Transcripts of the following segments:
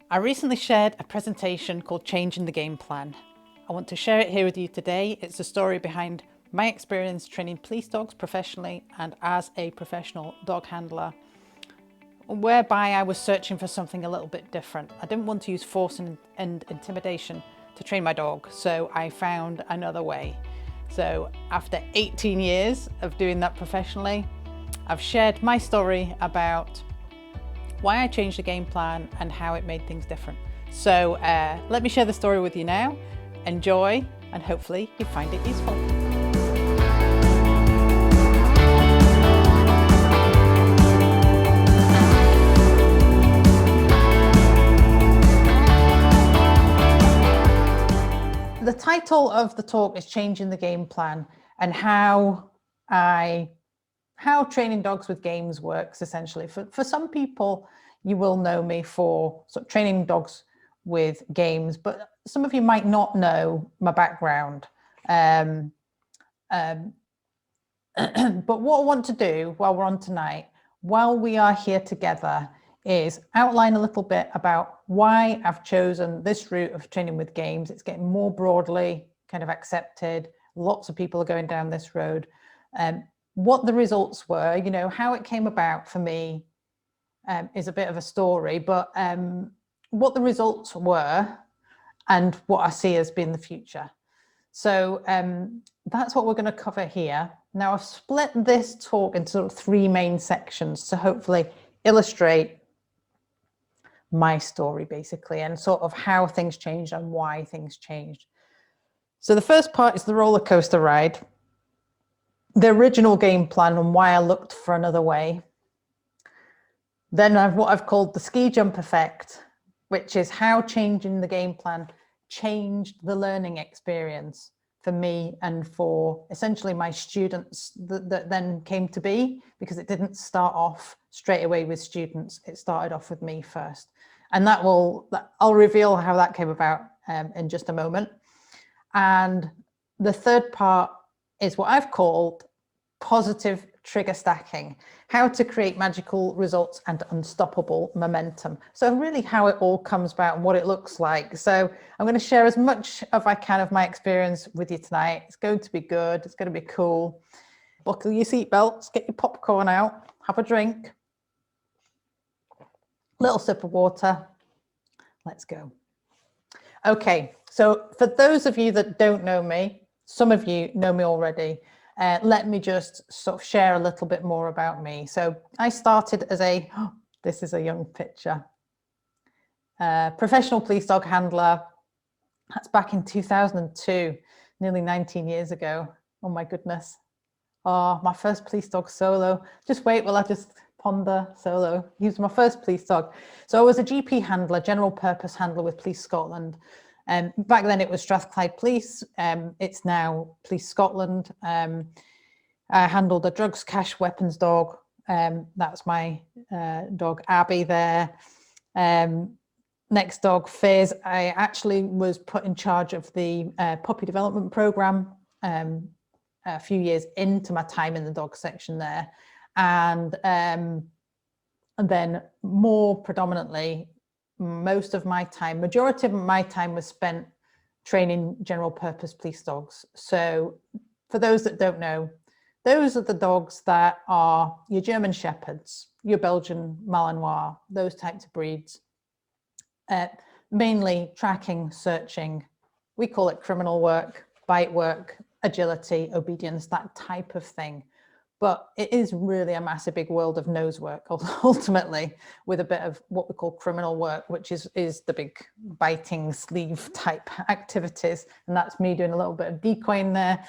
I recently shared a presentation called Changing the Game Plan. I want to share it here with you today. It's the story behind my experience training police dogs professionally and as a professional dog handler, whereby I was searching for something a little bit different. I didn't want to use force and intimidation to train my dog, so I found another way. So after 18 years of doing that professionally, I've shared my story about why I changed the game plan and how it made things different. So let me share the story with you now. Enjoy, and hopefully you find it useful. The title of the talk is Changing the Game Plan and how training dogs with games works, essentially. For some people, you will know me for sort of training dogs with games, but some of you might not know my background. But what I want to do while we're on tonight, while we are here together, is outline a little bit about why I've chosen this route of training with games. It's getting more broadly kind of accepted. Lots of people are going down this road. What the results were, you know, how it came about for me is a bit of a story, but what the results were and what I see as being the future. So that's what we're going to cover here. Now, I've split this talk into sort of three main sections to hopefully illustrate my story, basically, and sort of how things changed and why things changed. So the first part is the roller coaster ride, the original game plan and why I looked for another way. Then I've what I've called the ski jump effect, which is how changing the game plan changed the learning experience for me and for essentially my students that then came to be, because it didn't start off straight away with students. It started off with me first. And I'll reveal how that came about in just a moment. And the third part is what I've called positive trigger stacking, how to create magical results and unstoppable momentum. So really how it all comes about and what it looks like. So I'm going to share as much as I can of my experience with you tonight. It's going to be good. It's going to be cool. Buckle your seatbelts, get your popcorn out, have a drink, little sip of water. Let's go. Okay, so for those of you that don't know me, some of you know me already. Let me just sort of share a little bit more about me. So I started as this is a young picture, professional police dog handler. That's back in 2002, nearly 19 years ago. Oh my goodness. Oh, my first police dog solo. Just wait while I just ponder solo. He was my first police dog. So I was a GP handler, general purpose handler with Police Scotland. Back then it was Strathclyde Police. It's now Police Scotland. I handled a drugs, cash, weapons dog. That's my dog Abby there. Next dog, Fizz. I actually was put in charge of the puppy development program a few years into my time in the dog section there. And then more predominantly, majority of my time was spent training general purpose police dogs. So for those that don't know, those are the dogs that are your German Shepherds, your Belgian Malinois, those types of breeds. Mainly tracking, searching, we call it criminal work, bite work, agility, obedience, that type of thing. But it is really a massive big world of nose work, ultimately, with a bit of what we call criminal work, which is the big biting sleeve type activities. And that's me doing a little bit of decoying there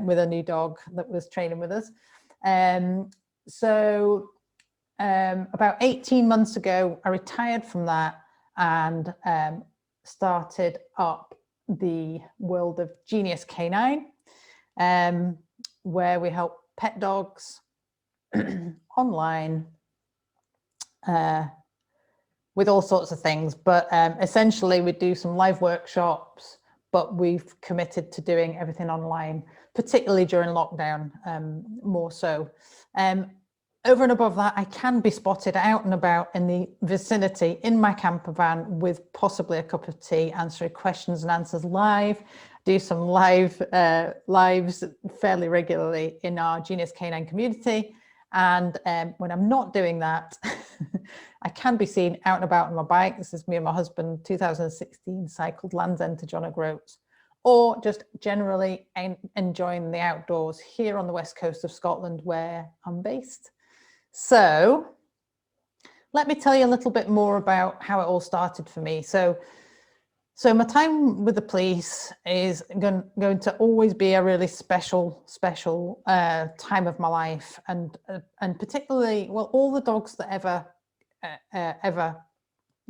with a new dog that was training with us. So about 18 months ago, I retired from that and started up the world of Genius Canine, where we help pet dogs online with all sorts of things, but essentially we do some live workshops, but we've committed to doing everything online, particularly during lockdown, more so. over and above that, I can be spotted out and about in the vicinity in my camper van with possibly a cup of tea, answering questions and answers live. Do some lives fairly regularly in our Genius Canine community. And when I'm not doing that, I can be seen out and about on my bike. This is me and my husband, 2016, cycled Land's End to John O'Groats, or just generally enjoying the outdoors here on the west coast of Scotland where I'm based. So let me tell you a little bit more about how it all started for me. So my time with the police is going to always be a really special time of my life, and particularly, well, all the dogs that ever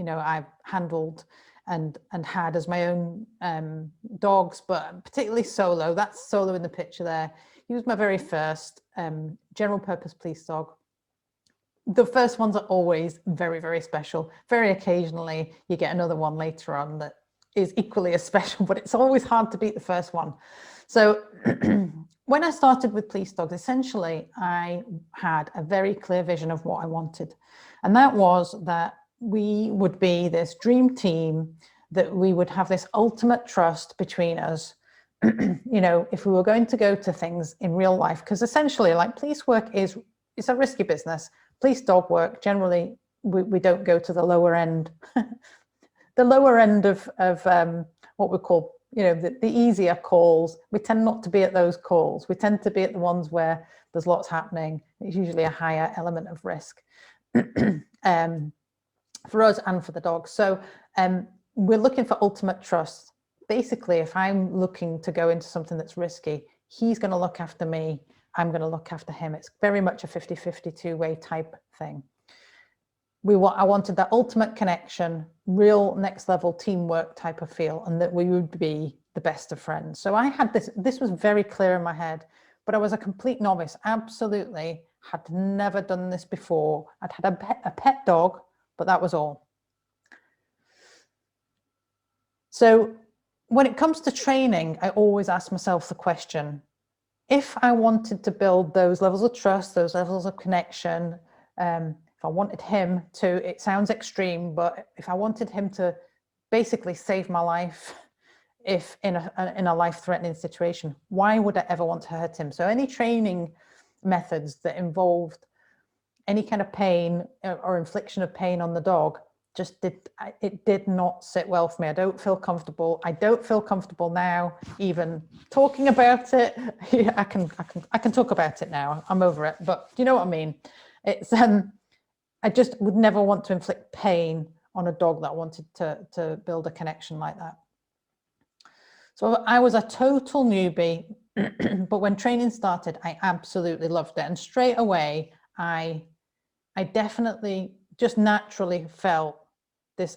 I've handled and had as my own dogs, but particularly Solo. That's Solo in the picture there. He was my very first general purpose police dog. The first ones are always very, very special. Very occasionally you get another one later on that is equally as special, but it's always hard to beat the first one. So when I started with police dogs, essentially I had a very clear vision of what I wanted. And that was that we would be this dream team, that we would have this ultimate trust between us. If we were going to go to things in real life, because essentially, like, police work it's a risky business. Police dog work, generally, we don't go to the lower end, the lower end of what we call, the easier calls. We tend not to be at those calls. We tend to be at the ones where there's lots happening. It's usually a higher element of risk for us and for the dogs. So we're looking for ultimate trust. Basically, if I'm looking to go into something that's risky, he's going to look after me, I'm going to look after him. It's very much a 50-50 two-way type thing. I wanted that ultimate connection, real next level teamwork type of feel, and that we would be the best of friends. So I had this was very clear in my head, but I was a complete novice. Absolutely had never done this before. I'd had a pet dog, but that was all. So when it comes to training, I always ask myself the question, if I wanted to build those levels of trust, those levels of connection, if I wanted him to, it sounds extreme, but if I wanted him to basically save my life, if in a life-threatening situation, why would I ever want to hurt him? So any training methods that involved any kind of pain or infliction of pain on the dog it did not sit well for me. I don't feel comfortable. I don't feel comfortable now even talking about it. Yeah, I can talk about it now. I'm over it. But do you know what I mean? It's I just would never want to inflict pain on a dog that wanted to build a connection like that. So I was a total newbie, but when training started, I absolutely loved it. And straight away, I definitely just naturally felt this,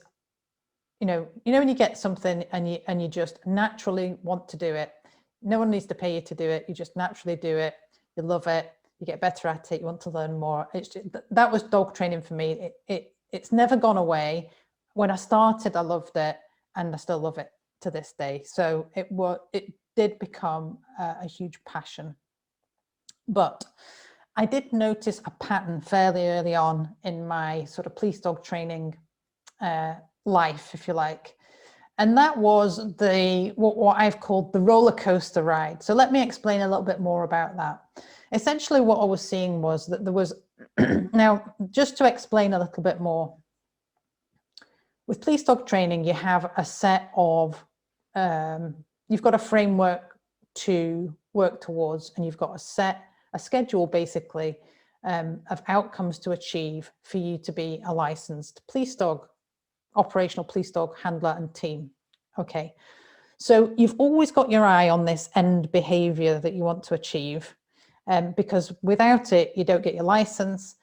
when you get something and you just naturally want to do it. No one needs to pay you to do it. You just naturally do it. You love it. You get better at it. You want to learn more. That was dog training for me. It's never gone away. When I started, I loved it, and I still love it to this day. So it did become a huge passion. But I did notice a pattern fairly early on in my sort of police dog training life, if you like. And that was what I've called the roller coaster ride. So let me explain a little bit more about that. Essentially, what I was seeing was that there was, now, just to explain a little bit more, with police dog training, you have a set of, you've got a framework to work towards, and you've got a schedule basically of outcomes to achieve for you to be a licensed police dog, operational police dog handler and team. Okay, so you've always got your eye on this end behavior that you want to achieve, because without it, you don't get your license.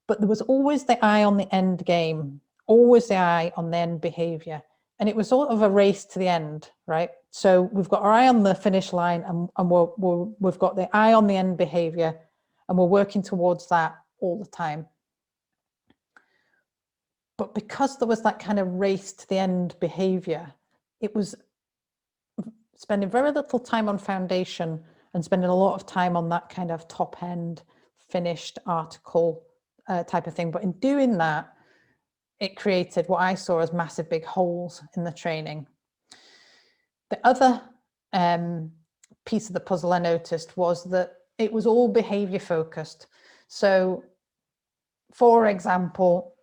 But there was always the eye on the end game, always the eye on the end behavior. And it was sort of a race to the end, right? So we've got our eye on the finish line, and we've got the eye on the end behavior, and we're working towards that all the time. But because there was that kind of race to the end behavior, it was spending very little time on foundation and spending a lot of time on that kind of top end finished article type of thing. But in doing that, it created what I saw as massive big holes in the training. The other piece of the puzzle I noticed was that it was all behavior focused. So, for example,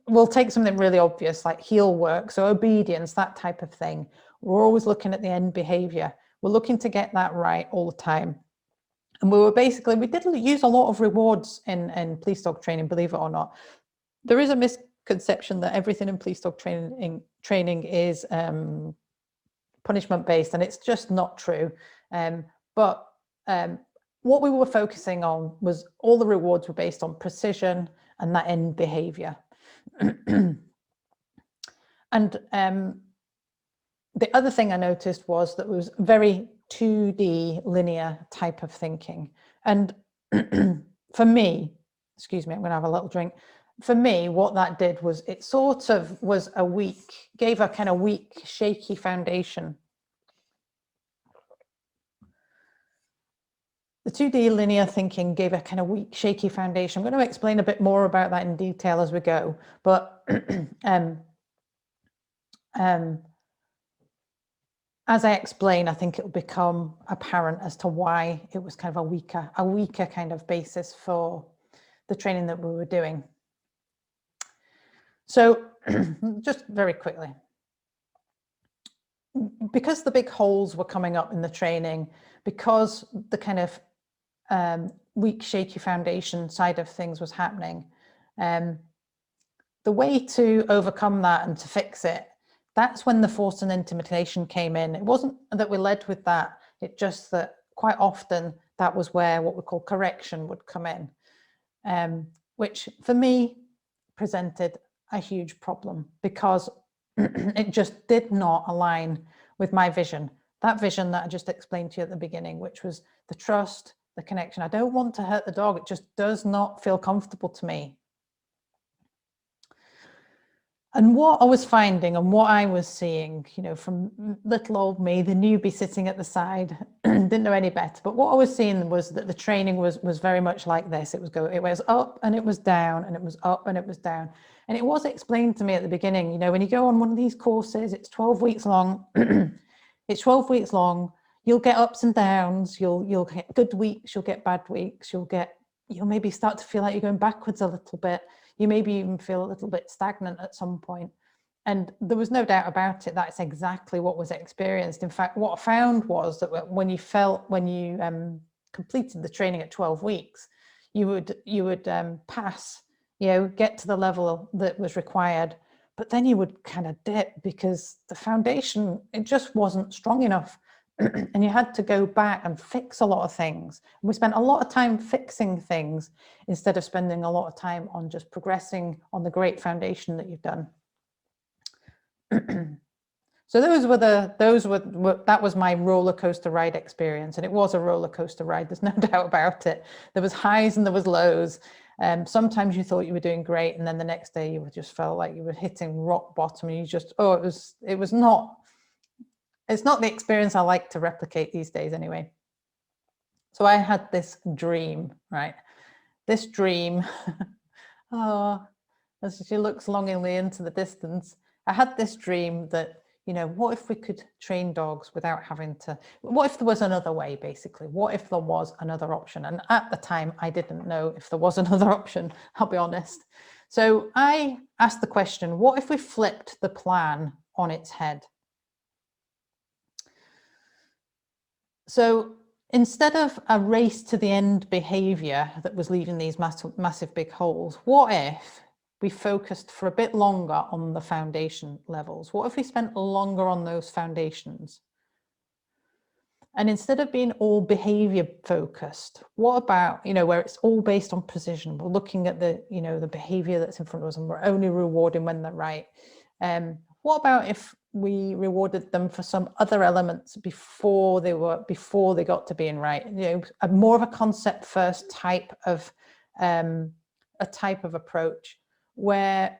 we'll take something really obvious like heel work, so obedience, that type of thing. We're always looking at the end behavior. We're looking to get that right all the time. And we did use a lot of rewards in police dog training, believe it or not. There is a misconception that everything in police dog training is punishment based, and it's just not true. But what we were focusing on was all the rewards were based on precision and that end behavior. And the other thing I noticed was that it was very 2D linear type of thinking. And for me, excuse me, I'm going to have a little drink. For me, what that did was it sort of was gave a kind of weak, shaky foundation. The 2D linear thinking gave a kind of weak, shaky foundation. I'm going to explain a bit more about that in detail as we go. But as I explain, I think it will become apparent as to why it was kind of a weaker kind of basis for the training that we were doing. So just very quickly, because the big holes were coming up in the training, because the kind of weak, shaky foundation side of things was happening, the way to overcome that and to fix it, that's when the force and intimidation came in. It wasn't that we led with that, it's just that quite often that was where what we call correction would come in, which for me presented a huge problem because it just did not align with my vision. That vision that I just explained to you at the beginning, which was the trust, the connection. I don't want to hurt the dog. It just does not feel comfortable to me. And what I was finding and what I was seeing, you know, from little old me, the newbie sitting at the side, didn't know any better. But what I was seeing was that the training was very much like this. It was up and it was down, and it was up and it was down. And it was explained to me at the beginning, you know, when you go on one of these courses, it's 12 weeks long. It's 12 weeks long. You'll get ups and downs. You'll get good weeks. You'll get bad weeks. You'll maybe start to feel like you're going backwards a little bit. You maybe even feel a little bit stagnant at some point. And there was no doubt about it. That's exactly what was experienced. In fact, what I found was that when you completed the training at 12 weeks, you would pass, you know, get to the level that was required, but then you would kind of dip because the foundation, it just wasn't strong enough. And you had to go back and fix a lot of things. And we spent a lot of time fixing things instead of spending a lot of time on just progressing on the great foundation that you've done. So that was my roller coaster ride experience, and it was a roller coaster ride. There's no doubt about it. There was highs and there was lows. Sometimes you thought you were doing great, and then the next day you just felt like you were hitting rock bottom, and you just it's not the experience I like to replicate these days anyway. So I had this dream, right? This dream, as she looks longingly into the distance, I had this dream that, you know, what if we could train dogs without having to, what if there was another way, basically? What if there was another option? And at the time, I didn't know if there was another option, I'll be honest. So I asked the question, what if we flipped the plan on its head? So instead of a race to the end behavior that was leaving these massive big holes, what if we focused for a bit longer on the foundation levels? What if we spent longer on those foundations? And instead of being all behavior focused, what about, you know, where it's all based on precision? We're looking at the, you know, the behavior that's in front of us, and we're only rewarding when they're right. What about if we rewarded them for some other elements before they got to being right? You know, more of a concept first type of approach, where,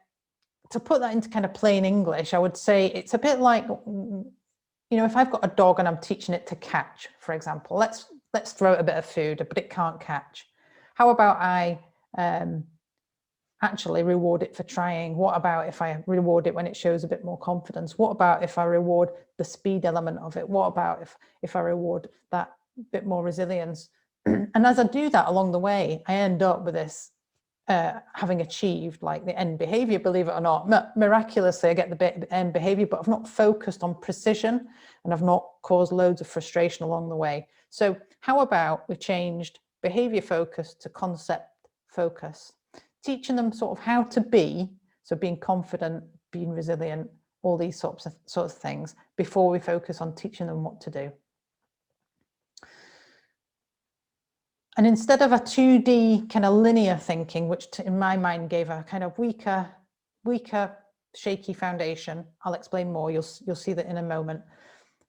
to put that into kind of plain English, I would say it's a bit like, you know, if I've got a dog and I'm teaching it to catch, for example, let's let's throw it a bit of food, but it can't catch. How about I actually reward it for trying? What about if I reward it when it shows a bit more confidence? What about if I reward the speed element of it? What about if I reward that bit more resilience? And as I do that along the way, I end up with this having achieved like the end behavior, believe it or not. Miraculously, I get the end behavior, but I've not focused on precision and I've not caused loads of frustration along the way. So how about we changed behavior focus to concept focus, teaching them sort of how to be, so being confident, being resilient, all these sorts of things before we focus on teaching them what to do. And instead of a 2D kind of linear thinking, which in my mind gave a kind of weaker, shaky foundation, I'll explain more, you'll see that in a moment.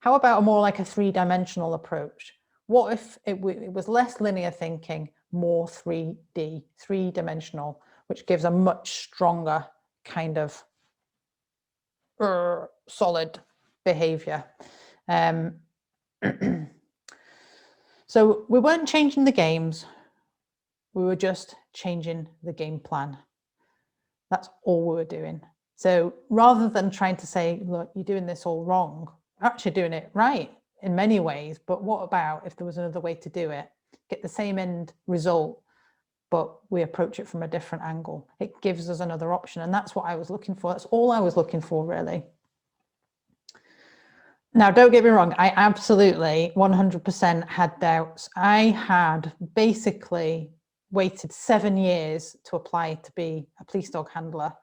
How about a more like a 3-dimensional approach? What if it was less linear thinking, more 3D, 3-dimensional, which gives a much stronger kind of solid behavior. So we weren't changing the games, we were just changing the game plan. That's all we were doing. So rather than trying to say, look, you're doing this all wrong, we're actually doing it right in many ways, but what about if there was another way to do it? Get the same end result, but we approach it from a different angle. It gives us another option, and that's what I was looking for. That's all I was looking for, really. Now, don't get me wrong, I absolutely 100% had doubts. I had basically waited 7 years to apply to be a police dog handler.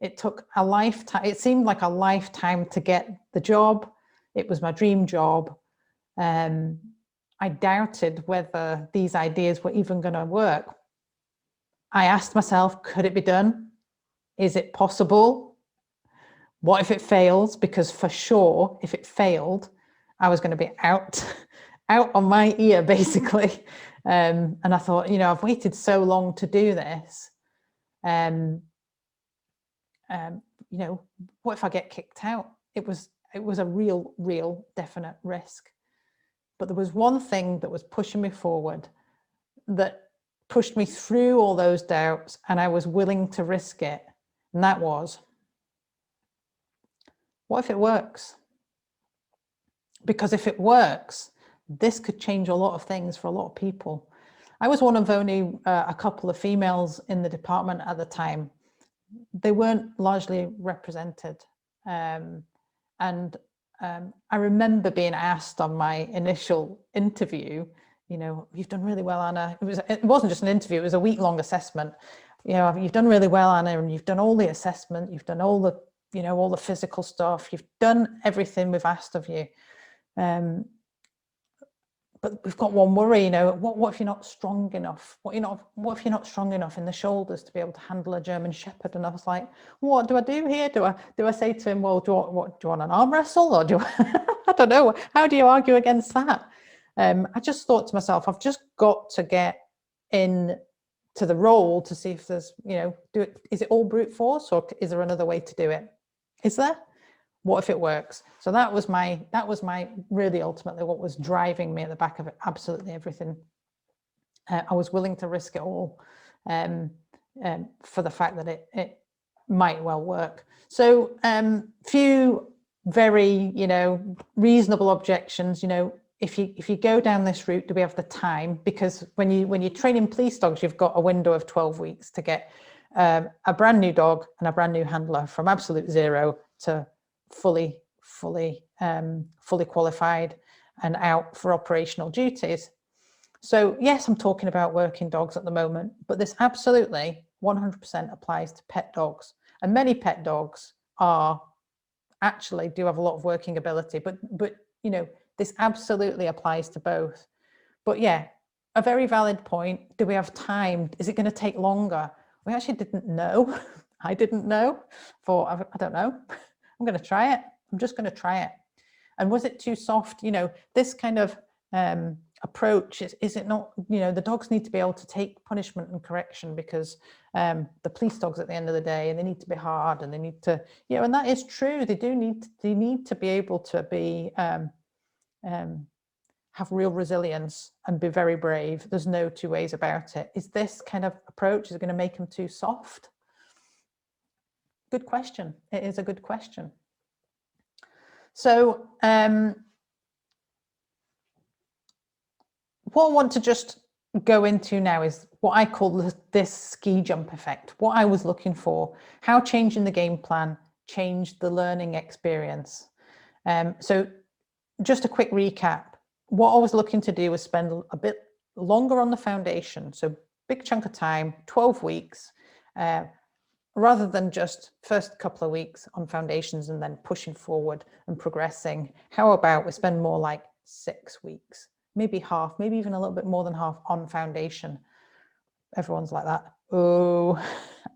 It took a lifetime. It seemed like a lifetime to get the job. It was my dream job. I doubted whether these ideas were even going to work. I asked myself, could it be done? Is it possible? What if it fails? Because for sure, if it failed, I was going to be out on my ear, basically. And I thought, I've waited so long to do this. What if I get kicked out? It was a real definite risk. But there was one thing that was pushing me forward, that pushed me through all those doubts, and I was willing to risk it. And that was, what if it works? Because if it works, this could change a lot of things for a lot of people. I was one of only a couple of females in the department at the time. They weren't largely represented. I remember being asked on my initial interview, you've done really well, Anna. It wasn't just an interview, it was a week-long assessment. You've done really well, Anna, and you've done all the assessment, you've done all the all the physical stuff, you've done everything we've asked of you. But we've got one worry, what if you're not strong enough? What if you're not strong enough in the shoulders to be able to handle a German Shepherd? And I was like, what do I do here? Do I say to him, well, do you want an arm wrestle, or do I don't know. How do you argue against that? I just thought to myself, I've just got to get in to the role to see if there's, is it all brute force, or is there another way to do it? Is there? What if it works? So that was my really ultimately what was driving me at the back of it, absolutely everything. I was willing to risk it all for the fact that it might well work. So few very reasonable objections. If you go down this route, do we have the time? Because when you're training police dogs, you've got a window of 12 weeks to get a brand new dog and a brand new handler from absolute zero to fully qualified and out for operational duties. So yes, I'm talking about working dogs at the moment, but this absolutely 100% applies to pet dogs. And many pet dogs do have a lot of working ability, but this absolutely applies to both. But yeah, a very valid point. Do we have time? Is it going to take longer? We actually didn't know. I didn't know. I don't know. I'm going to try it. I'm just going to try it. And was it too soft? This kind of approach, is it not, the dogs need to be able to take punishment and correction, because the police dogs at the end of the day, and they need to be hard, and they need to, and that is true. They need to be able to be have real resilience and be very brave. There's no two ways about it. Is this kind of approach, is it going to make them too soft? Good question. It is a good question. So what I want to just go into now is what I call this ski jump effect, what I was looking for, how changing the game plan changed the learning experience. So just a quick recap. What I was looking to do was spend a bit longer on the foundation. So big chunk of time, 12 weeks, rather than just first couple of weeks on foundations and then pushing forward and progressing. How about we spend more like 6 weeks, maybe half, maybe even a little bit more than half on foundation. Everyone's like that. Oh,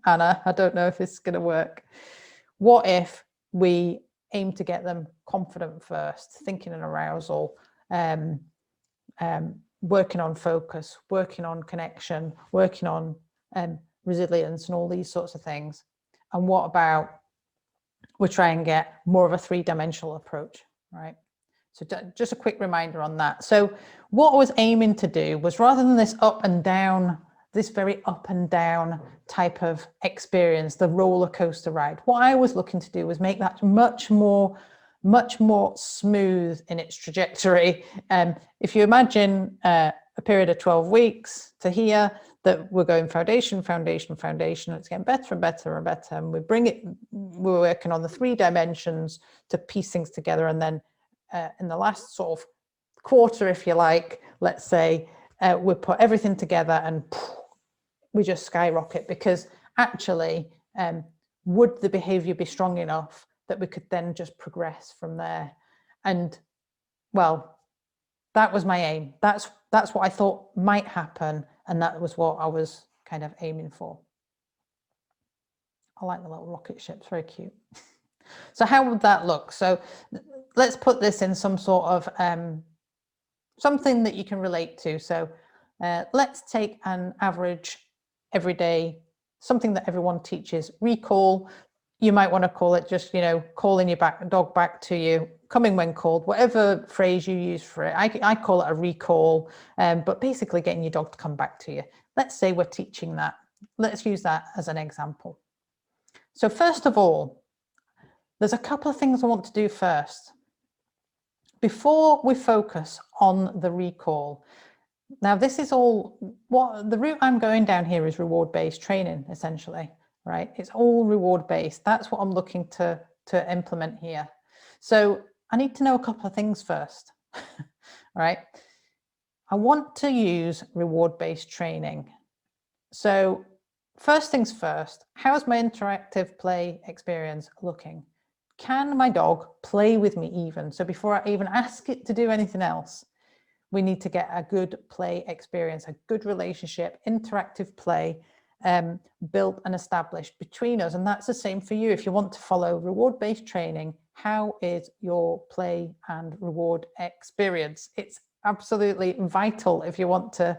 Anna, I don't know if this is going to work. What if we aim to get them confident first, thinking and arousal, working on focus, working on connection, working on resilience and all these sorts of things. And what about we try and get more of a three-dimensional approach, right? So just a quick reminder on that. So what I was aiming to do was, rather than this up and down, this very up and down type of experience, the roller coaster ride, what I was looking to do was make that much more smooth in its trajectory. If you imagine a period of 12 weeks to here, that we're going foundation, foundation, foundation, it's getting better and better and better, and we're working on the 3 dimensions to piece things together, and then in the last sort of quarter, if you like, let's say, we put everything together and we just skyrocket, because actually, would the behavior be strong enough that we could then just progress from there? And well, that was my aim. That's what I thought might happen, and that was what I was kind of aiming for. I like the little rocket ships, very cute. So how would that look? So let's put this in some sort of something that you can relate to. So let's take an average everyday, something that everyone teaches, recall. You might want to call it just, calling your dog back to you, coming when called, whatever phrase you use for it. I call it a recall, but basically getting your dog to come back to you. Let's say we're teaching that. Let's use that as an example. So first of all, there's a couple of things I want to do first. Before we focus on the recall, now this is all, what the route I'm going down here is reward-based training, essentially, right? It's all reward-based. That's what I'm looking to implement here. So I need to know a couple of things first, right? I want to use reward-based training. So first things first, how's my interactive play experience looking? Can my dog play with me even? So before I even ask it to do anything else, we need to get a good play experience, a good relationship, interactive play built and established between us. And that's the same for you. If you want to follow reward-based training, how is your play and reward experience? It's absolutely vital if you want to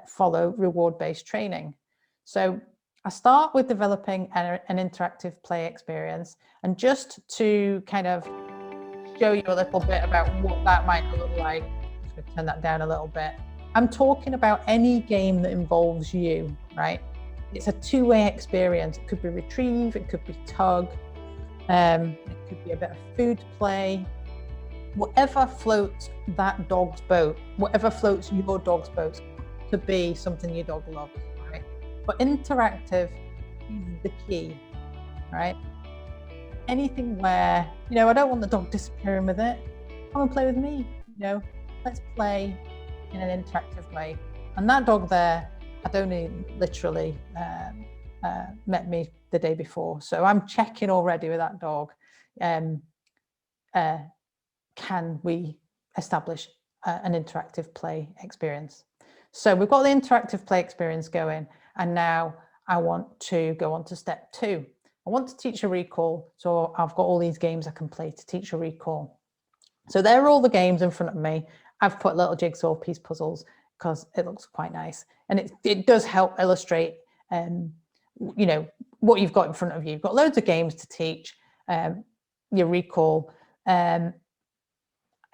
follow reward-based training. So I start with developing an interactive play experience, and just to kind of show you a little bit about what that might look like, I'm just going to turn that down a little bit. I'm talking about any game that involves you, right? It's a two-way experience. It could be retrieve, it could be tug, it could be a bit of food play, whatever floats that dog's boat, whatever floats your dog's boat, to be something your dog loves. But interactive is the key, right? Anything where, I don't want the dog disappearing with it. Come and play with me, let's play in an interactive way. And that dog there had only literally met me the day before. So I'm checking already with that dog. Can we establish an interactive play experience? So we've got the interactive play experience going. And now I want to go on to step 2. I want to teach a recall. So I've got all these games I can play to teach a recall. So there are all the games in front of me. I've put little jigsaw piece puzzles because it looks quite nice. And it does help illustrate, what you've got in front of you. You've got loads of games to teach your recall.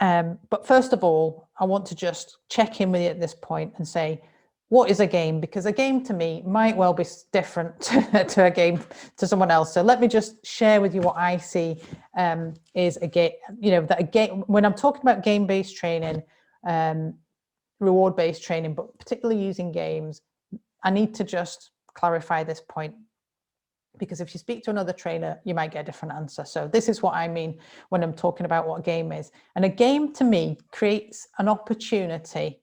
But first of all, I want to just check in with you at this point and say, what is a game? Because a game to me might well be different to a game to someone else. So let me just share with you what I see is a game. That a game, when I'm talking about game-based training, reward-based training, but particularly using games, I need to just clarify this point, because if you speak to another trainer, you might get a different answer. So this is what I mean when I'm talking about what a game is. And a game to me creates an opportunity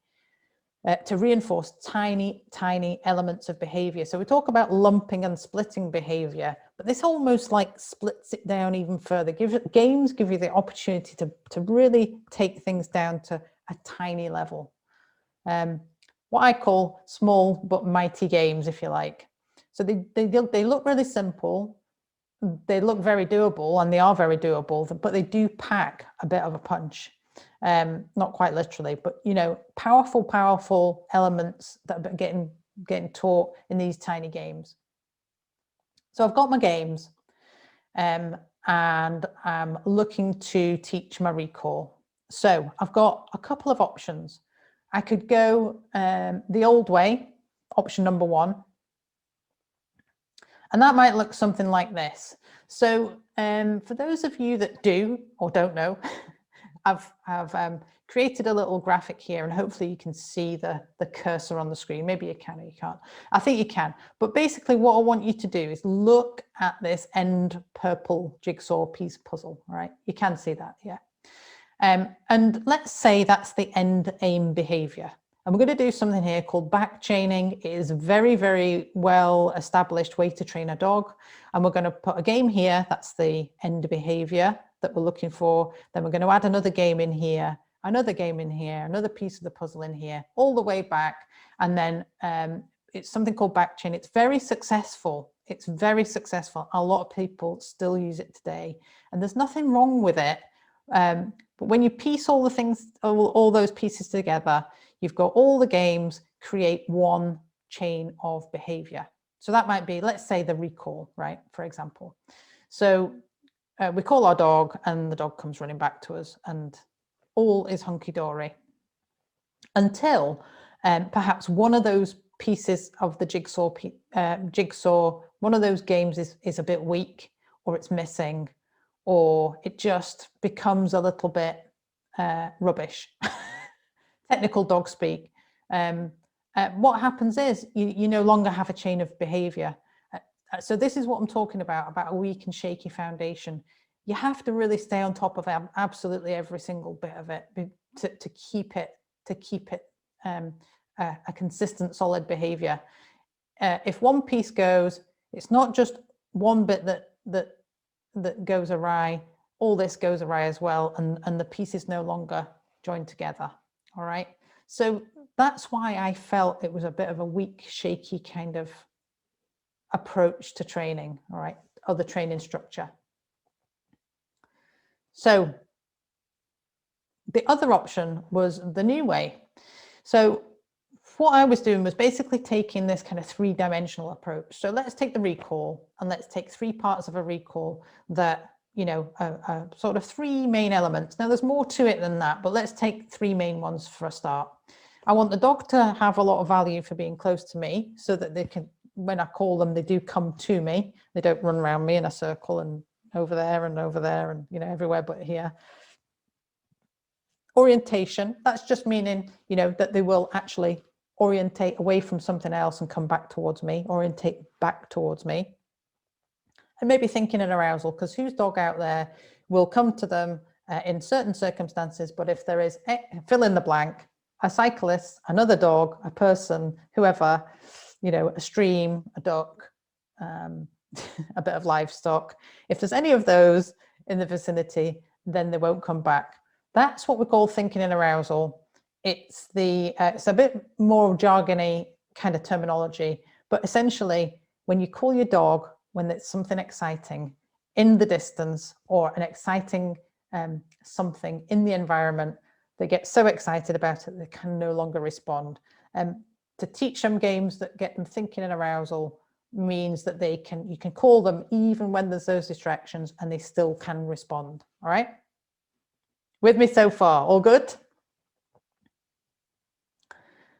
to reinforce tiny, tiny elements of behavior. So we talk about lumping and splitting behavior, but this almost like splits it down even further. Games give you the opportunity to really take things down to a tiny level. What I call small but mighty games, if you like. So they look really simple, they look very doable, and they are very doable, but they do pack a bit of a punch. Not quite literally, but powerful elements that are getting taught in these tiny games. So I've got my games, and I'm looking to teach my recall. So I've got a couple of options. I could go the old way, option number one, and that might look something like this. So for those of you that do or don't know, I've created a little graphic here, and hopefully you can see the cursor on the screen. Maybe you can or you can't. I think you can. But basically what I want you to do is look at this end purple jigsaw piece puzzle, right? You can see that, yeah. And let's say that's the end aim behavior. And we're going to do something here called back chaining. It is a very, very well established way to train a dog. And we're going to put a game here. That's the end behavior that we're looking for. Then we're going to add another game in here, another game in here, another piece of the puzzle in here, all the way back. And then it's something called back chain. It's very successful. It's very successful. A lot of people still use it today. And there's nothing wrong with it. But when you piece all the things, all those pieces together, you've got all the games create one chain of behavior. So that might be, let's say, the recall, right? For example. So we call our dog and the dog comes running back to us and all is hunky-dory until perhaps one of those pieces of the jigsaw, one of those games is a bit weak, or it's missing, or it just becomes a little bit rubbish. Technical dog speak. What happens is you no longer have a chain of behavior. So this is what I'm talking about a weak and shaky foundation. You have to really stay on top of absolutely every single bit of it to keep it a consistent, solid behavior. If one piece goes, it's not just one bit that goes awry, all this goes awry as well, and the pieces no longer join together. All right. So that's why I felt it was a bit of a weak, shaky kind of approach to training, all right, other training structure. So the other option was the new way. So what I was doing was basically taking this kind of three-dimensional approach. So let's take the recall, and let's take three parts of a recall that, sort of three main elements. Now there's more to it than that, but let's take three main ones for a start. I want the dog to have a lot of value for being close to me, so that they can, when I call them, they do come to me. They don't run around me in a circle and over there and everywhere but here. Orientation, that's just meaning, that they will actually orientate away from something else and come back towards me, orientate back towards me. And maybe thinking and arousal, because whose dog out there will come to them in certain circumstances, but if there is, fill in the blank, a cyclist, another dog, a person, whoever, a stream, a duck, a bit of livestock, if there's any of those in the vicinity, then they won't come back. That's what we call thinking and arousal. It's a bit more jargony kind of terminology, but essentially when you call your dog, when it's something exciting in the distance or an exciting something in the environment, they get so excited about it they can no longer respond. To teach them games that get them thinking and arousal means that you can call them even when there's those distractions and they still can respond. All right. With me so far? All good?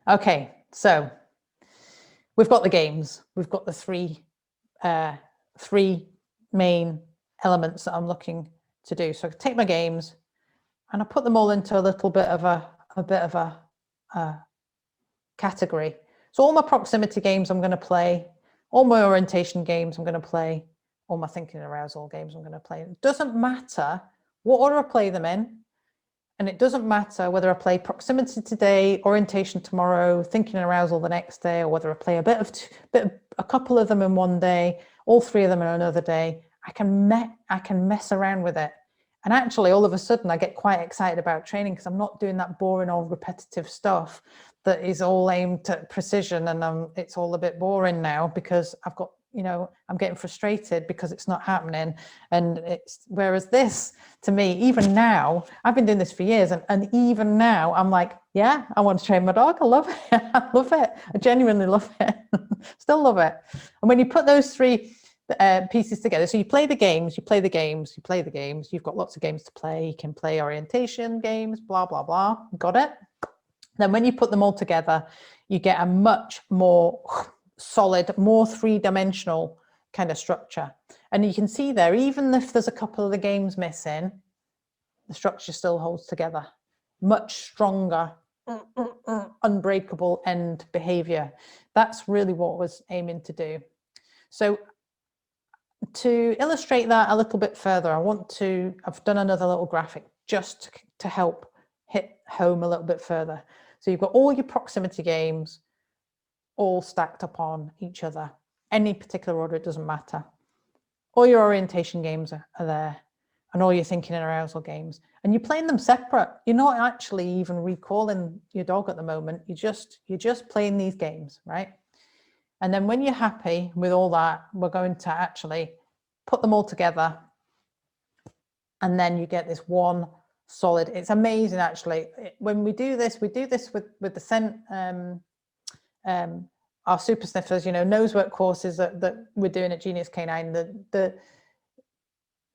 Okay, so we've got the games. We've got the three main elements that I'm looking to do. So I take my games and I put them all into a little bit of a category. So all my proximity games I'm going to play, all my orientation games I'm going to play, all my thinking and arousal games I'm going to play. It doesn't matter what order I play them in, and it doesn't matter whether I play proximity today, orientation tomorrow, thinking and arousal the next day, or whether I play a couple of them in one day, all three of them in another day. I can mess around with it. And actually, all of a sudden, I get quite excited about training because I'm not doing that boring old repetitive stuff that is all aimed at precision, and it's all a bit boring now because I've got, I'm getting frustrated because it's not happening. And whereas this, to me, even now, I've been doing this for years, and even now I'm like, yeah, I want to train my dog. I love it. I love it. I genuinely love it. Still love it. And when you put those three pieces together, so you play the games, you've got lots of games to play. You can play orientation games, blah, blah, blah. Got it? Then when you put them all together, you get a much more solid, more three-dimensional kind of structure. And you can see there, even if there's a couple of the games missing, the structure still holds together. Much stronger, unbreakable end behavior. That's really what I was aiming to do. So to illustrate that a little bit further, I've done another little graphic just to help hit home a little bit further. So you've got all your proximity games all stacked up on each other. Any particular order, it doesn't matter. All your orientation games are there, and all your thinking and arousal games. And you're playing them separate. You're not actually even recalling your dog at the moment. You're just playing these games, right? And then when you're happy with all that, we're going to actually put them all together. And then you get this one solid, it's amazing actually. When we do this with the scent, our super sniffers, nose work courses that we're doing at Genius Canine,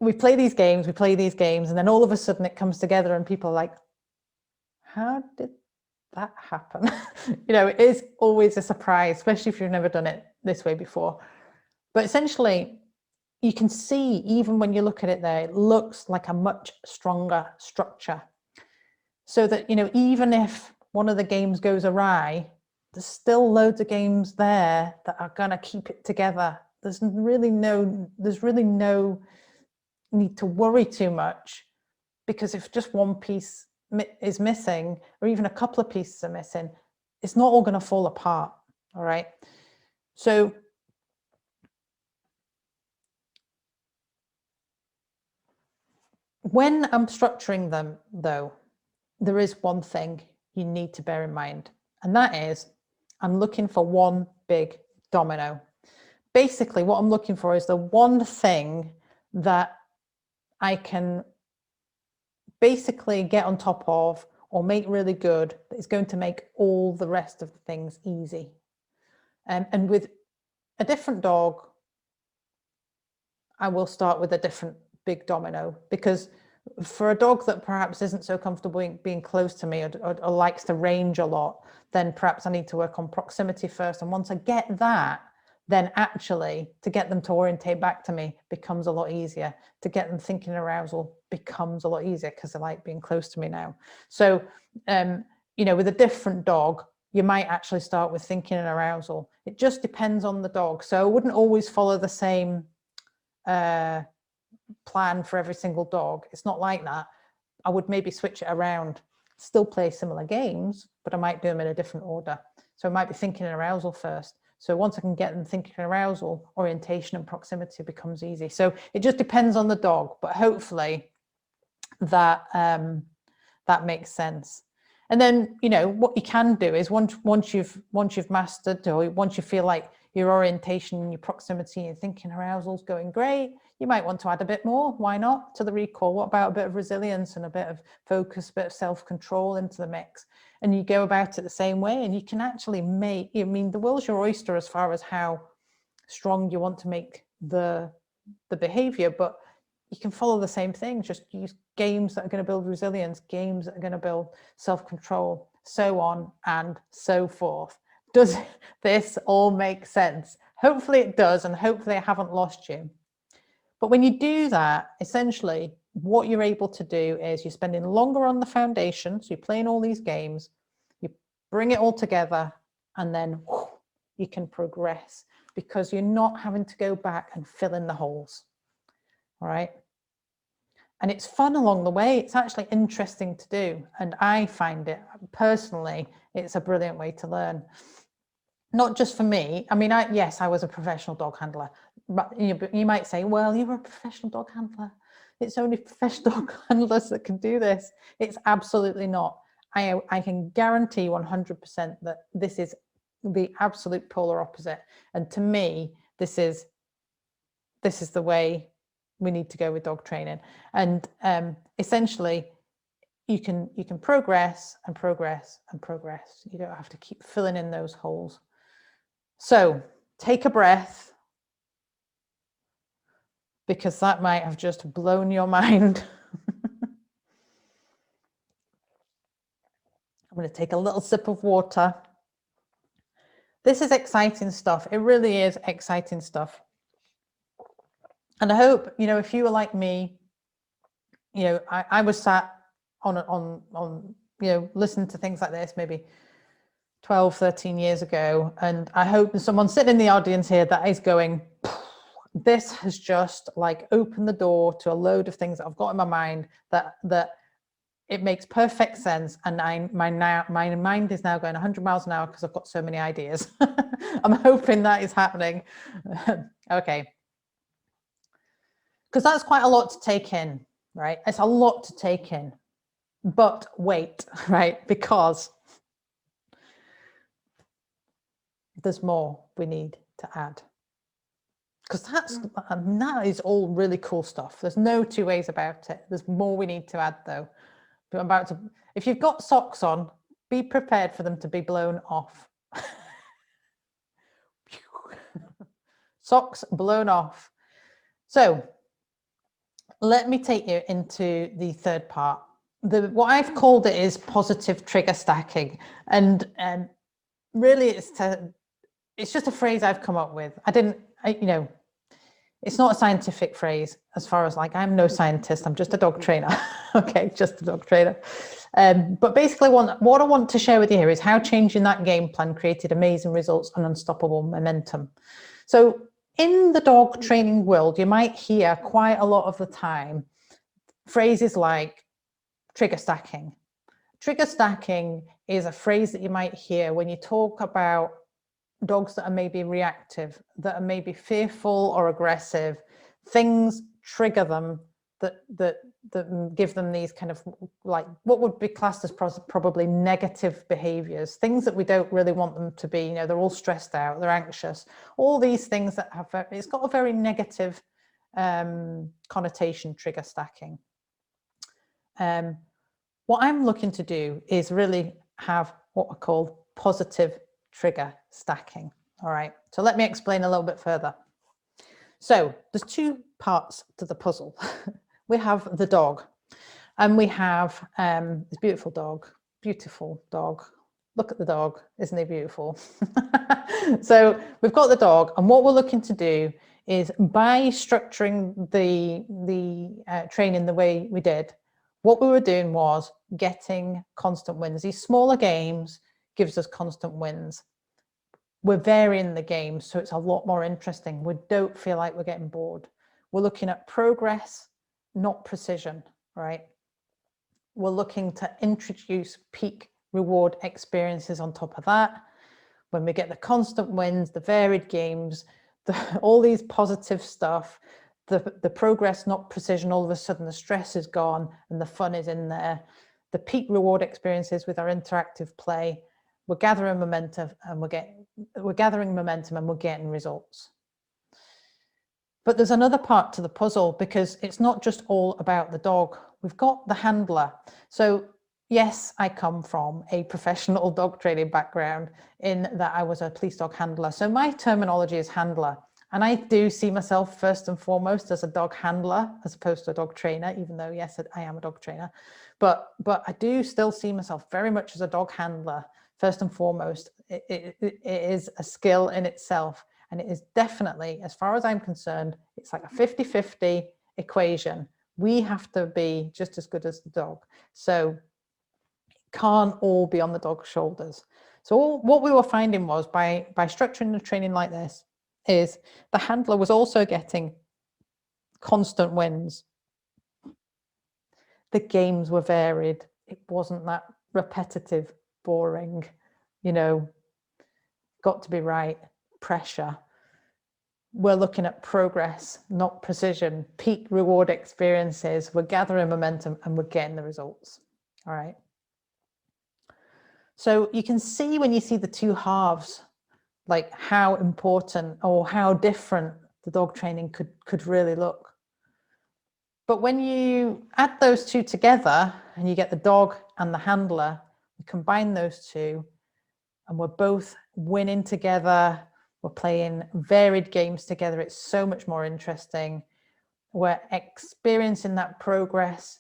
we play these games, and then all of a sudden it comes together and people are like, how did that happen? It is always a surprise, especially if you've never done it this way before. But essentially, you can see, even when you look at it there, it looks like a much stronger structure. So that, even if one of the games goes awry, there's still loads of games there that are going to keep it together. There's really no need to worry too much, because if just one piece is missing, or even a couple of pieces are missing, it's not all going to fall apart. All right. So when I'm structuring them, though, there is one thing you need to bear in mind, and that is I'm looking for one big domino. Basically, what I'm looking for is the one thing that I can basically get on top of or make really good that is going to make all the rest of the things easy. And with a different dog, I will start with a different big domino, because for a dog that perhaps isn't so comfortable being close to me, or likes to range a lot, then perhaps I need to work on proximity first. And once I get that, then actually to get them to orientate back to me becomes a lot easier. To get them thinking arousal becomes a lot easier because they like being close to me now. So, with a different dog, you might actually start with thinking and arousal. It just depends on the dog. So I wouldn't always follow the same plan for every single dog. It's not like that. I would maybe switch it around, still play similar games, but I might do them in a different order. So I might be thinking and arousal first. So once I can get them thinking and arousal, orientation and proximity becomes easy. So it just depends on the dog, but hopefully that that makes sense. And then, what you can do is once you've mastered, or once you feel like your orientation, your proximity, and thinking arousal is going great, you might want to add a bit more. Why not? To the recall. What about a bit of resilience and a bit of focus, a bit of self-control into the mix? And you go about it the same way, and you can actually the world's your oyster as far as how strong you want to make the behavior, but you can follow the same thing, just use games that are going to build resilience, games that are going to build self-control, so on and so forth. Does this all make sense? Hopefully it does, and hopefully I haven't lost you. But when you do that, essentially what you're able to do is you're spending longer on the foundation, so you're playing all these games, you bring it all together, and then you can progress because you're not having to go back and fill in the holes. All right. And it's fun along the way. It's actually interesting to do. And I find it personally, it's a brilliant way to learn. Not just for me. I mean, yes, I was a professional dog handler, but you might say, well, you were a professional dog handler. It's only professional dog handlers that can do this. It's absolutely not. I can guarantee 100% that this is the absolute polar opposite. And to me, this is the way we need to go with dog training. And essentially, you can progress and progress and progress. You don't have to keep filling in those holes. So take a breath, because that might have just blown your mind. I'm going to take a little sip of water. This is exciting stuff. It really is exciting stuff. And I hope, if you were like me, I was sat on listening to things like this maybe 12, 13 years ago. And I hope there's someone sitting in the audience here that is going, this has just like opened the door to a load of things that I've got in my mind that it makes perfect sense. And my mind is now going 100 miles an hour because I've got so many ideas. I'm hoping that is happening. Okay. Because that's quite a lot to take in, right? It's a lot to take in. But wait, right? Because there's more we need to add. Because that is all really cool stuff. There's no two ways about it. There's more we need to add, though. But I'm about to, if you've got socks on, be prepared for them to be blown off. Socks blown off. So let me take you into the third part. What I've called it is positive trigger stacking. And really it's just a phrase I've come up with. It's not a scientific phrase as far as I'm no scientist, I'm just a dog trainer. Okay, just a dog trainer. But basically what I want to share with you here is how changing that game plan created amazing results and unstoppable momentum. So in the dog training world, you might hear quite a lot of the time phrases like trigger stacking. Trigger stacking is a phrase that you might hear when you talk about dogs that are maybe reactive, that are maybe fearful or aggressive. Things trigger them that give them these kind of what would be classed as probably negative behaviors, things that we don't really want them to be. They're all stressed out, they're anxious, all these things that have, it's got a very negative connotation, trigger stacking. What I'm looking to do is really have what I call positive trigger stacking. All right, so let me explain a little bit further. So there's two parts to the puzzle. We have the dog, and we have this beautiful dog. Look at the dog, isn't he beautiful? So we've got the dog, and what we're looking to do is, by structuring the training the way we did, what we were doing was getting constant wins. These smaller games gives us constant wins. We're varying the game, so it's a lot more interesting. We don't feel like we're getting bored. We're looking at progress, not precision, right? We're looking to introduce peak reward experiences on top of that. When we get the constant wins, the varied games, all these positive stuff, the progress, not precision, all of a sudden the stress is gone and the fun is in there. The peak reward experiences with our interactive play, we're gathering momentum and we're getting results. But there's another part to the puzzle, because it's not just all about the dog. We've got the handler. So yes, I come from a professional dog training background in that I was a police dog handler. So my terminology is handler. And I do see myself first and foremost as a dog handler as opposed to a dog trainer, even though, yes, I am a dog trainer. But I do still see myself very much as a dog handler, first and foremost. It is a skill in itself. And it is definitely, as far as I'm concerned, it's like a 50-50 equation. We have to be just as good as the dog. So it can't all be on the dog's shoulders. So what we were finding was by structuring the training like this is the handler was also getting constant wins. The games were varied. It wasn't that repetitive, boring, got to be right, pressure. We're looking at progress, not precision, peak reward experiences. We're gathering momentum and we're getting the results. All right. So you can see when you see the two halves, like how important or how different the dog training could really look. But when you add those two together and you get the dog and the handler, you combine those two and we're both winning together. We're playing varied games together. It's so much more interesting. We're experiencing that progress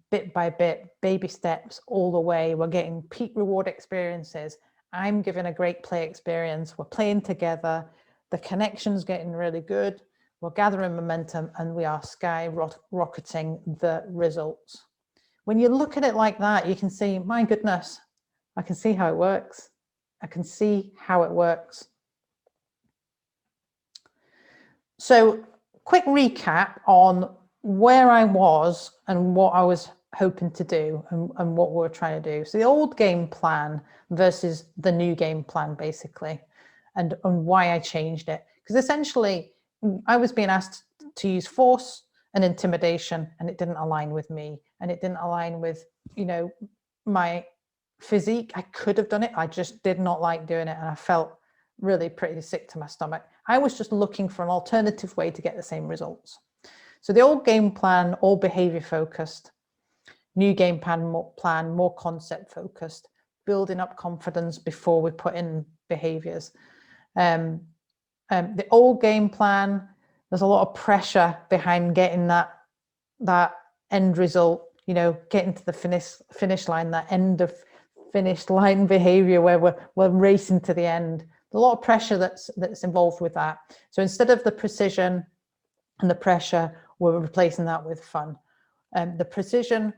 bit by bit, baby steps all the way. We're getting peak reward experiences. I'm giving a great play experience. We're playing together. The connection's getting really good. We're gathering momentum and we are skyrocketing the results. When you look at it like that, you can see, my goodness, I can see how it works. I can see how it works. So quick recap on where I was and what I was hoping to do and what we're trying to do. So the old game plan versus the new game plan, basically, and why I changed it. Because essentially, I was being asked to use force and intimidation, and it didn't align with me, and it didn't align with, my physique. I could have done it. I just did not like doing it, and I felt really pretty sick to my stomach. I was just looking for an alternative way to get the same results. So the old game plan, all behavior focused, new game plan, more concept focused, building up confidence before we put in behaviors. The old game plan, there's a lot of pressure behind getting that end result, getting to the finish line, that end of finish line behavior where we're racing to the end. A lot of pressure that's involved with that. So instead of the precision and the pressure, we're replacing that with fun. The precision,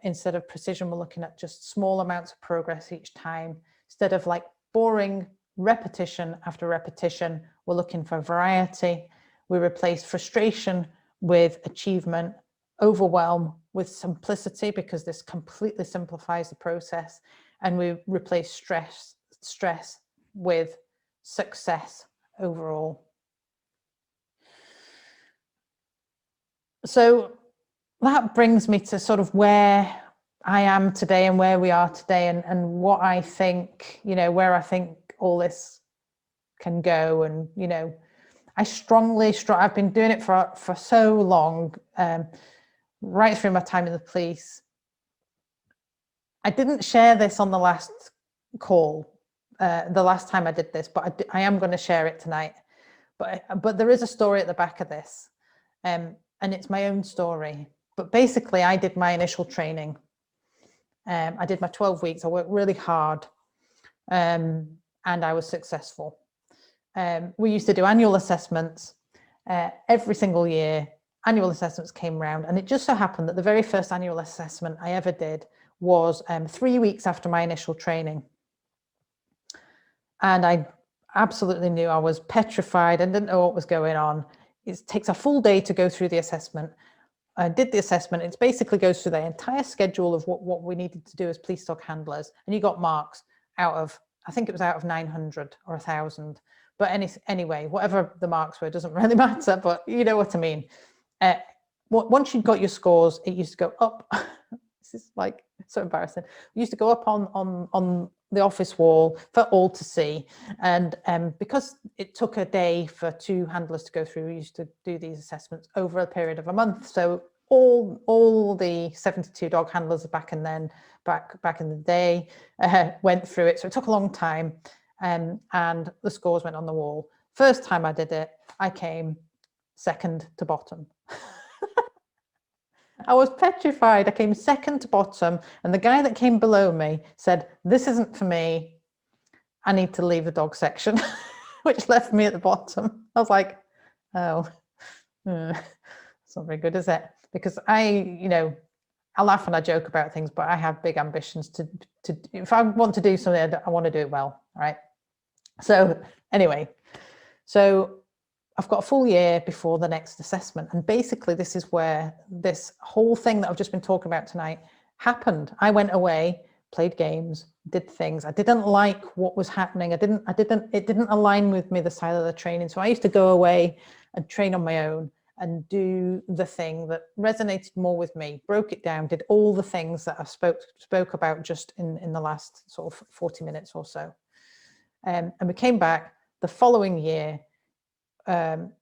instead of precision, we're looking at just small amounts of progress each time. Instead of like boring repetition after repetition, we're looking for variety. We replace frustration with achievement, overwhelm with simplicity, because this completely simplifies the process. And we replace stress with success overall. So that brings me to sort of where I am today and where we are today, and what I think, where I think all this can go. And, I've been doing it for so long, right through my time in the police. I didn't share this on the last call, the last time I did this, but I am going to share it tonight. But there is a story at the back of this, and it's my own story. But basically, I did my initial training. I did my 12 weeks. I worked really hard, and I was successful. We used to do annual assessments every single year. Annual assessments came around, and it just so happened that the very first annual assessment I ever did was 3 weeks after my initial training. And I absolutely knew, I was petrified and didn't know what was going on. It takes a full day to go through the assessment. I did the assessment. It basically goes through the entire schedule of what we needed to do as police dog handlers. And you got marks out of, I think it was out of 900 or 1,000. But anyway, whatever the marks were, doesn't really matter, but you know what I mean. Once you got your scores, it used to go up. This is like so embarrassing. It used to go up on the office wall for all to see. And because it took a day for 2 handlers to go through, we used to do these assessments over a period of a month. So all the 72 dog handlers back in the day went through it. So it took a long time, and the scores went on the wall. First time I did it, I came second to bottom. I was petrified. I came second to bottom, and the guy that came below me said, "This isn't for me. I need to leave the dog section," which left me at the bottom. I was like, oh, it's not very good, is it? Because I laugh and I joke about things, but I have big ambitions to if I want to do something, I want to do it well, right? So anyway, so I've got a full year before the next assessment. And basically this is where this whole thing that I've just been talking about tonight happened. I went away, played games, did things. I didn't like what was happening. It didn't align with me, the style of the training. So I used to go away and train on my own and do the thing that resonated more with me, broke it down, did all the things that I spoke about just in the last sort of 40 minutes or so. And we came back the following year.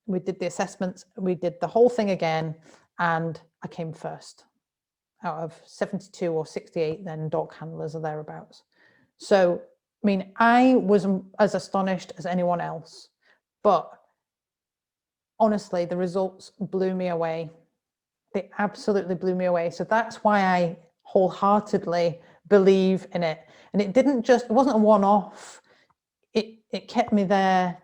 We did the assessments, we did the whole thing again, and I came first out of 72 or 68 then dog handlers or thereabouts. So, I mean, I was as astonished as anyone else, but honestly, the results blew me away. They absolutely blew me away. So that's why I wholeheartedly believe in it. And it wasn't a one-off. It kept me there,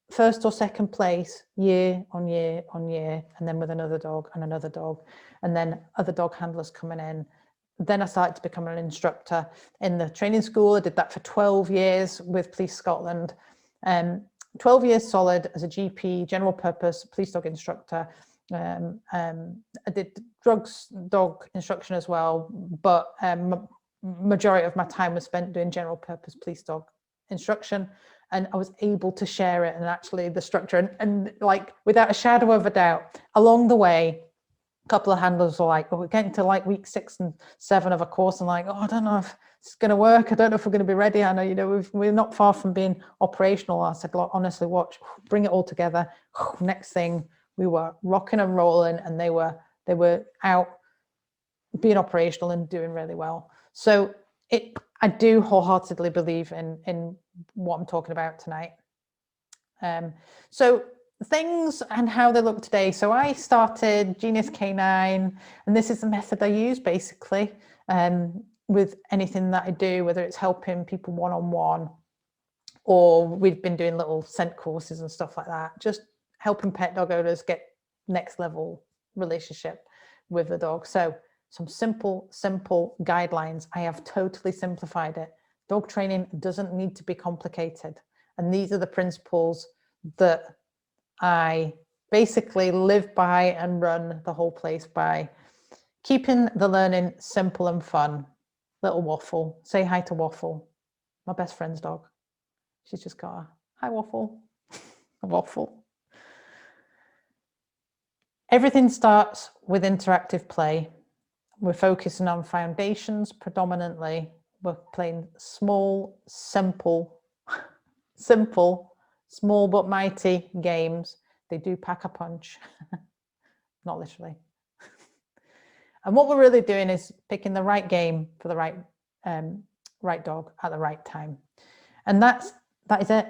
first or second place, year on year on year, and then with another dog and another dog, and then other dog handlers coming in. Then I started to become an instructor in the training school. I did that for 12 years with Police Scotland. 12 years solid as a GP, general purpose police dog instructor. I did dog instruction as well, but majority of my time was spent doing general purpose police dog instruction, and I was able to share it and actually the structure and like without a shadow of a doubt along the way. A couple of handlers were like, "Oh, we're getting to like week 6 and 7 of a course," and like, "Oh, I don't know if it's going to work. I don't know if we're going to be ready. I know, we're not far from being operational." I said, "Look, honestly, watch, bring it all together." Next thing, we were rocking and rolling, and they were out being operational and doing really well. So I do wholeheartedly believe in what I'm talking about tonight. So things and how they look today. So I started Genius Canine, and this is the method I use basically with anything that I do, whether it's helping people one-on-one, or we've been doing little scent courses and stuff like that, just helping pet dog owners get next level relationship with the dog. So some simple guidelines. I have totally simplified it. Dog training doesn't need to be complicated. And these are the principles that I basically live by and run the whole place by. Keeping the learning simple and fun. Little Waffle. Say hi to Waffle, my best friend's dog. She's just got a hi, Waffle. A Waffle. Everything starts with interactive play. We're focusing on foundations predominantly. We're playing small, simple, small but mighty games. They do pack a punch, not literally. And what we're really doing is picking the right game for the right dog at the right time. And that is it.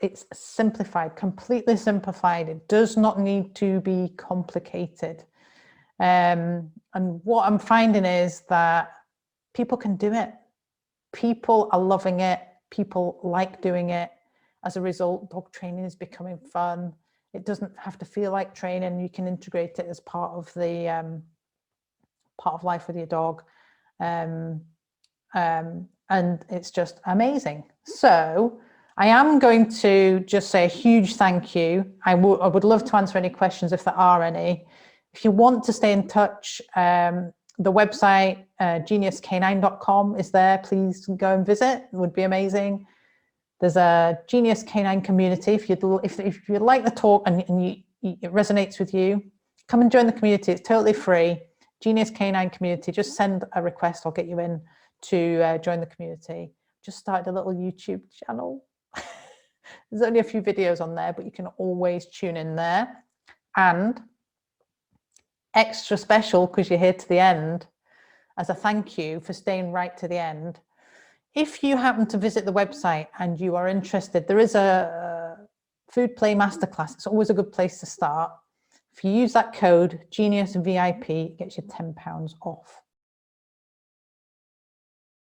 It's simplified, completely simplified. It does not need to be complicated. And what I'm finding is that people can do it. People are loving it. People like doing it. As a result, dog training is becoming fun. It doesn't have to feel like training. You can integrate it as part of the part of life with your dog. And it's just amazing. So I am going to just say a huge thank you. I would love to answer any questions if there are any. If you want to stay in touch, the website, geniuscanine.com is there. Please go and visit. It would be amazing. There's a Genius Canine community. If you like the talk and it resonates with you, come and join the community. It's totally free. Genius Canine community. Just send a request. I'll get you in to join the community. Just started a little YouTube channel. There's only a few videos on there, but you can always tune in there. And extra special, because you're here to the end, as a thank you for staying right to the end. If you happen to visit the website and you are interested, there is a Food Play Masterclass. It's always a good place to start. If you use that code, Genius VIP, it gets you £10 off.